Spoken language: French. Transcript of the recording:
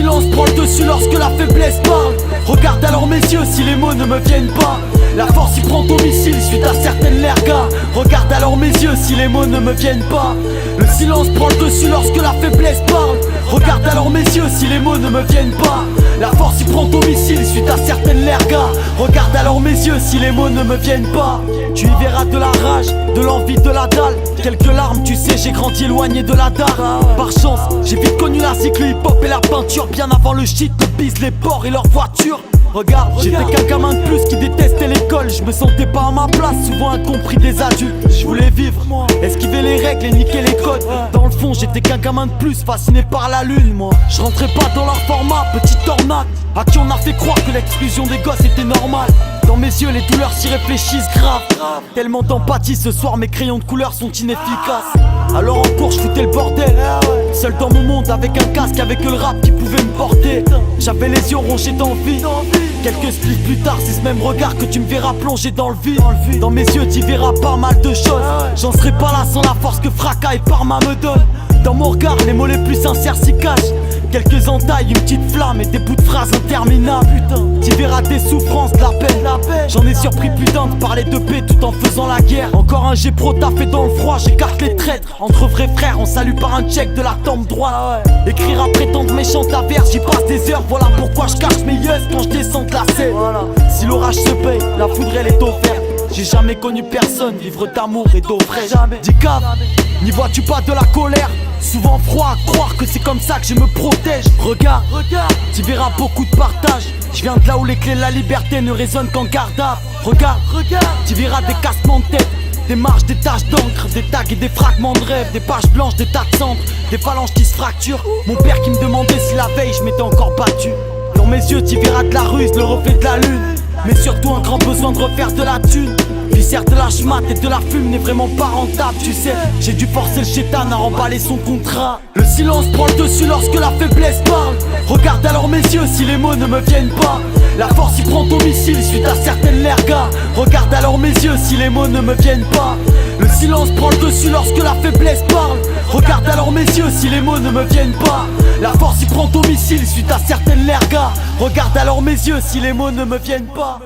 silence prend le dessus lorsque la faiblesse parle. Regarde alors mes yeux si les mots ne me viennent pas. La force y prend domicile suite à certaines lergas. Regarde alors mes yeux si les mots ne me viennent pas. Le silence prend le dessus lorsque la faiblesse parle. Regarde alors mes yeux si les mots ne me viennent pas. La force y prend domicile suite à certaines lergas. Regarde alors mes yeux si les mots ne me viennent pas. Tu y verras de la rage, de l'envie, de la dalle. Quelques larmes, tu sais, j'ai grandi éloigné de la dalle. Par chance, j'ai vite connu la cycle hip-hop et la peinture. Bien avant le shit, le bise, les porcs et leurs voitures. Regarde, j'étais qu'un gamin de plus qui détestait l'école. Je me sentais pas à ma place, souvent incompris des adultes. Je voulais vivre, esquiver les règles et niquer les codes. Dans le fond, j'étais qu'un gamin de plus, fasciné par la lune, moi. Je rentrais pas dans leur format, petite tornade. À qui on a fait croire que l'exclusion des gosses était normale. Dans mes yeux, les douleurs s'y réfléchissent grave. Tellement d'empathie, ce soir mes crayons de couleur sont inefficaces. Alors en cours, je foutais le bordel. Seul dans mon monde, avec un casque, avec le rap qui pouvait me porter. J'avais les yeux rongés d'envie. Quelques splits plus tard, c'est ce même regard que tu me verras plonger dans le vide. Dans mes yeux, tu verras pas mal de choses. J'en serai pas là sans la force que Fracas et Parma me donnent. Dans mon regard, les mots les plus sincères s'y cachent. Quelques entailles, une petite flamme et des bouts de phrases interminables. Putain, tu verras des souffrances, de la peine. J'en ai surpris plus d'un de parler de paix tout en faisant la guerre. Encore un G pro taffé dans le froid, j'écarte les traîtres. Entre vrais frères, on salue par un check de la tempe droite. Écrire à prétendre méchante la verse, j'y passe des heures. Voilà pourquoi je cache mes yeux quand je descends de la scène. Si l'orage se paye, la foudre elle est offerte. J'ai jamais connu personne vivre d'amour et d'eau fraîche. Dis cave, n'y vois-tu pas de la colère? Souvent froid à croire que c'est comme ça que je me protège. Regarde, tu verras beaucoup de partage. Je viens de là où les clés de la liberté ne résonnent qu'en gardable. Regarde, tu verras des cassements de tête, des marches, des taches d'encre, des tags et des fragments de rêve, des pages blanches, des tas de cendres, des phalanges qui se fracturent. Mon père qui me demandait si la veille je m'étais encore battu. Dans mes yeux tu verras de la ruse, le reflet de la lune. Mais surtout un grand besoin de refaire de la thune. Viscère de la schmatte et de la fume n'est vraiment pas rentable, tu sais. J'ai dû forcer le chétan à remballer son contrat. Le silence prend le dessus lorsque la faiblesse parle. Regarde alors mes yeux si les mots ne me viennent pas. La force y prend domicile suite à certaines lergas. Regarde alors mes yeux si les mots ne me viennent pas. Le silence prend le dessus lorsque la faiblesse parle. Regarde alors mes yeux si les mots ne me viennent pas. La force y prend domicile suite à certaines lergas. Regarde alors mes yeux si les mots ne me viennent pas.